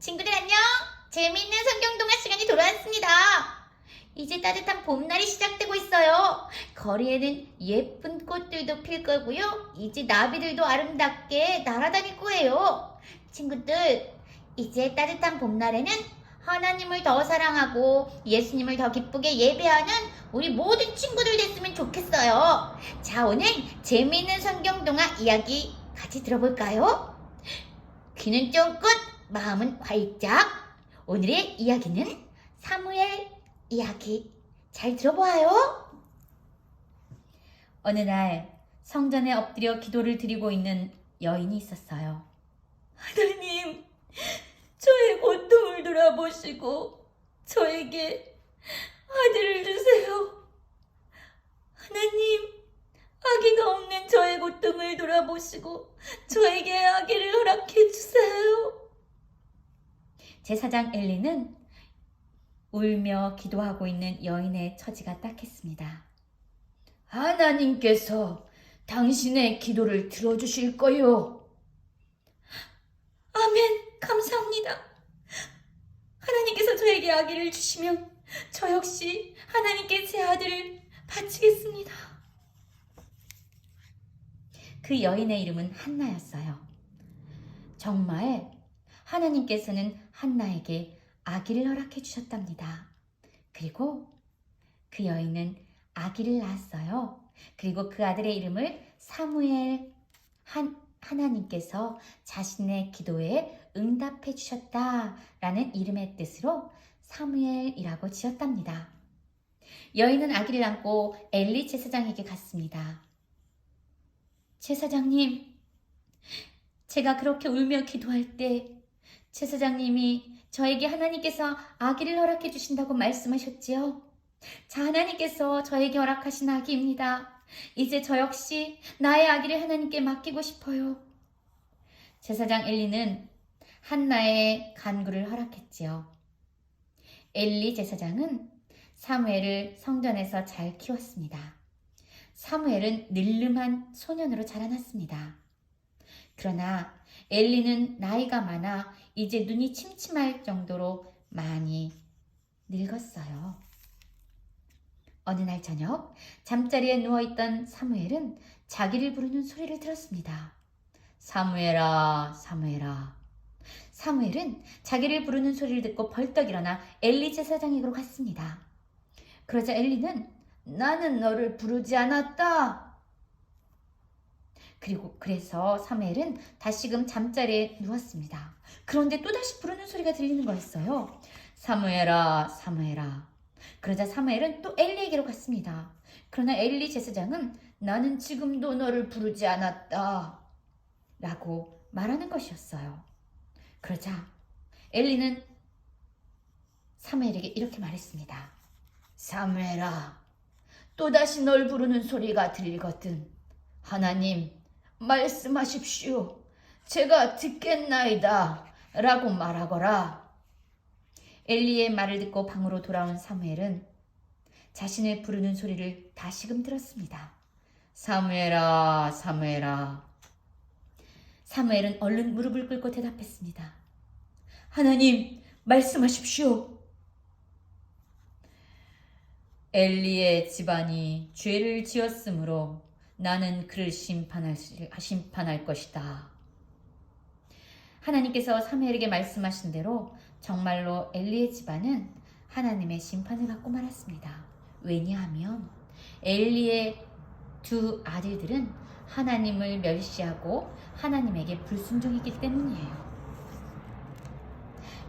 친구들 안녕! 재미있는 성경 동화 시간이 돌아왔습니다. 이제 따뜻한 봄날이 시작되고 있어요. 거리에는 예쁜 꽃들도 필 거고요. 이제 나비들도 아름답게 날아다닐 거예요. 친구들, 이제 따뜻한 봄날에는 하나님을 더 사랑하고 예수님을 더 기쁘게 예배하는 우리 모든 친구들 됐으면 좋겠어요. 자, 오늘 재미있는 성경 동화 이야기 같이 들어볼까요? 귀는 쫑긋, 마음은 활짝. 오늘의 이야기는 사무엘 이야기. 잘 들어보아요. 어느 날 성전에 엎드려 기도를 드리고 있는 여인이 있었어요. 하나님, 저의 고통을 돌아보시고 저에게 아들을 주세요. 하나님, 아기가 없는 저의 고통을 돌아보시고 저에게 아기를 허락해 주세요. 제사장 엘리는 울며 기도하고 있는 여인의 처지가 딱했습니다. 하나님께서 당신의 기도를 들어주실 거요. 아멘, 감사합니다. 하나님께서 저에게 아기를 주시면 저 역시 하나님께 제 아들을 바치겠습니다. 그 여인의 이름은 한나였어요. 정말 하나님께서는 한나에게 아기를 허락해 주셨답니다. 그리고 그 여인은 아기를 낳았어요. 그리고 그 아들의 이름을 사무엘, 하나님께서 자신의 기도에 응답해 주셨다라는 이름의 뜻으로 사무엘이라고 지었답니다. 여인은 아기를 안고 엘리 제사장에게 갔습니다. 제사장님, 제가 그렇게 울며 기도할 때 제사장님이 저에게 하나님께서 아기를 허락해 주신다고 말씀하셨지요. 자, 하나님께서 저에게 허락하신 아기입니다. 이제 저 역시 나의 아기를 하나님께 맡기고 싶어요. 제사장 엘리는 한나의 간구를 허락했지요. 엘리 제사장은 사무엘을 성전에서 잘 키웠습니다. 사무엘은 늠름한 소년으로 자라났습니다. 그러나 엘리는 나이가 많아 이제 눈이 침침할 정도로 많이 늙었어요. 어느 날 저녁 잠자리에 누워있던 사무엘은 자기를 부르는 소리를 들었습니다. 사무엘아, 사무엘아. 사무엘은 자기를 부르는 소리를 듣고 벌떡 일어나 엘리 제사장에게로 갔습니다. 그러자 엘리는 나는 너를 부르지 않았다. 그래서 사무엘은 다시금 잠자리에 누웠습니다. 그런데 또다시 부르는 소리가 들리는 거였어요. 사무엘아, 사무엘아. 그러자 사무엘은 또 엘리에게로 갔습니다. 그러나 엘리 제사장은 나는 지금도 너를 부르지 않았다 라고 말하는 것이었어요. 그러자 엘리는 사무엘에게 이렇게 말했습니다. 사무엘아, 또다시 널 부르는 소리가 들리거든. 하나님, 말씀하십시오. 제가 듣겠나이다 라고 말하거라. 엘리의 말을 듣고 방으로 돌아온 사무엘은 자신을 부르는 소리를 다시금 들었습니다. 사무엘아, 사무엘아. 사무엘은 얼른 무릎을 꿇고 대답했습니다. 하나님, 말씀하십시오. 엘리의 집안이 죄를 지었으므로 나는 그를 심판할 것이다. 하나님께서 사무엘에게 말씀하신 대로 정말로 엘리의 집안은 하나님의 심판을 받고 말았습니다. 왜냐하면 엘리의 두 아들들은 하나님을 멸시하고 하나님에게 불순종했기 때문이에요.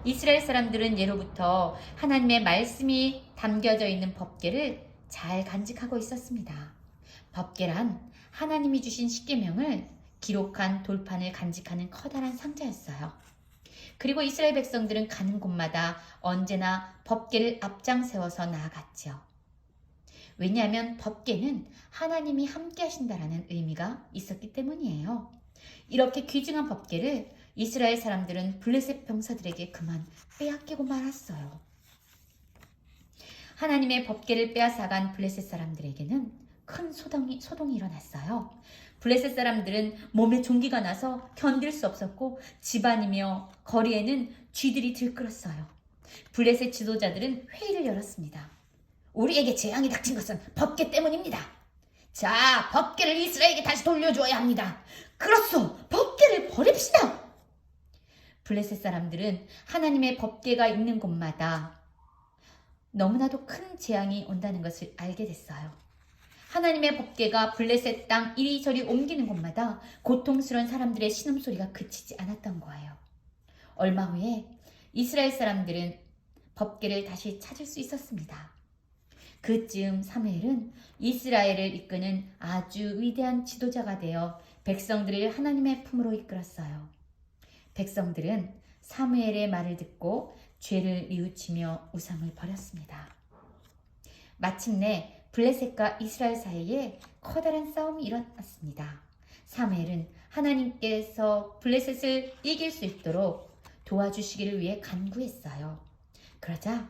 이스라엘 사람들은 예로부터 하나님의 말씀이 담겨져 있는 법궤를 잘 간직하고 있었습니다. 법궤란 하나님이 주신 십계명을 기록한 돌판을 간직하는 커다란 상자였어요. 그리고 이스라엘 백성들은 가는 곳마다 언제나 법궤를 앞장 세워서 나아갔죠. 왜냐하면 법궤는 하나님이 함께 하신다라는 의미가 있었기 때문이에요. 이렇게 귀중한 법궤를 이스라엘 사람들은 블레셋 병사들에게 그만 빼앗기고 말았어요. 하나님의 법궤를 빼앗아간 블레셋 사람들에게는 큰 소동이 일어났어요. 블레셋 사람들은 몸에 종기가 나서 견딜 수 없었고 집안이며 거리에는 쥐들이 들끓었어요. 블레셋 지도자들은 회의를 열었습니다. 우리에게 재앙이 닥친 것은 법궤 때문입니다. 자, 법궤를 이스라엘에게 다시 돌려주어야 합니다. 그렇소, 법궤를 버립시다. 블레셋 사람들은 하나님의 법궤가 있는 곳마다 너무나도 큰 재앙이 온다는 것을 알게 됐어요. 하나님의 법궤가 블레셋 땅 이리저리 옮기는 곳마다 고통스러운 사람들의 신음소리가 그치지 않았던 거예요. 얼마 후에 이스라엘 사람들은 법궤를 다시 찾을 수 있었습니다. 그쯤 사무엘은 이스라엘을 이끄는 아주 위대한 지도자가 되어 백성들을 하나님의 품으로 이끌었어요. 백성들은 사무엘의 말을 듣고 죄를 뉘우치며 우상을 버렸습니다. 마침내 블레셋과 이스라엘 사이에 커다란 싸움이 일어났습니다. 사무엘은 하나님께서 블레셋을 이길 수 있도록 도와주시기를 위해 간구했어요. 그러자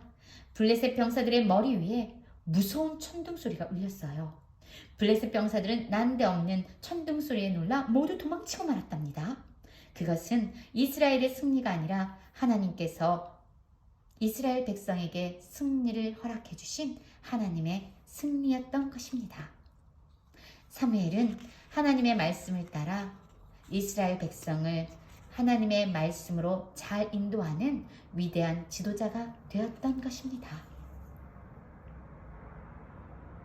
블레셋 병사들의 머리 위에 무서운 천둥 소리가 울렸어요. 블레셋 병사들은 난데없는 천둥 소리에 놀라 모두 도망치고 말았답니다. 그것은 이스라엘의 승리가 아니라 하나님께서 이스라엘 백성에게 승리를 허락해 주신 하나님의 승리였던 것입니다. 사무엘은 하나님의 말씀을 따라 이스라엘 백성을 하나님의 말씀으로 잘 인도하는 위대한 지도자가 되었던 것입니다.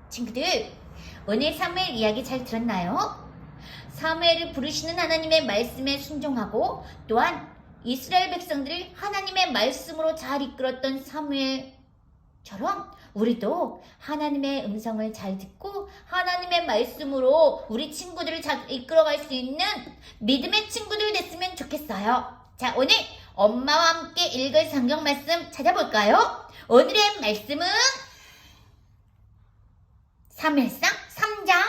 친구들, 오늘 사무엘 이야기 잘 들었나요? 사무엘을 부르시는 하나님의 말씀에 순종하고 또한 이스라엘 백성들을 하나님의 말씀으로 잘 이끌었던 사무엘처럼 우리도 하나님의 음성을 잘 듣고 하나님의 말씀으로 우리 친구들을 잘 이끌어갈 수 있는 믿음의 친구들 됐으면 좋겠어요. 자, 오늘 엄마와 함께 읽을 성경 말씀 찾아볼까요? 오늘의 말씀은 사무엘상 3장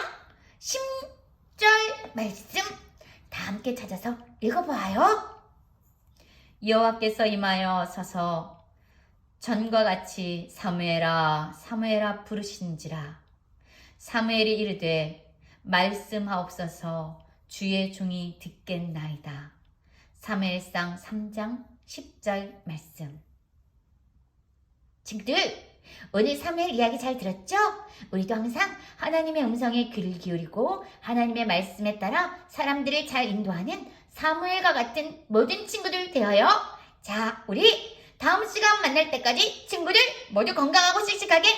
10절 말씀 다 함께 찾아서 읽어보아요. 여호와께서 임하여 서서 전과 같이 사무엘아 사무엘아 부르신지라. 사무엘이 이르되 말씀하옵소서 주의 종이 듣겠나이다. 사무엘상 3장 10절 말씀. 친구들, 오늘 사무엘 이야기 잘 들었죠? 우리도 항상 하나님의 음성에 귀를 기울이고 하나님의 말씀에 따라 사람들을 잘 인도하는 사무엘과 같은 모든 친구들 되어요. 자, 우리 다음 시간 만날 때까지 친구들 모두 건강하고 씩씩하게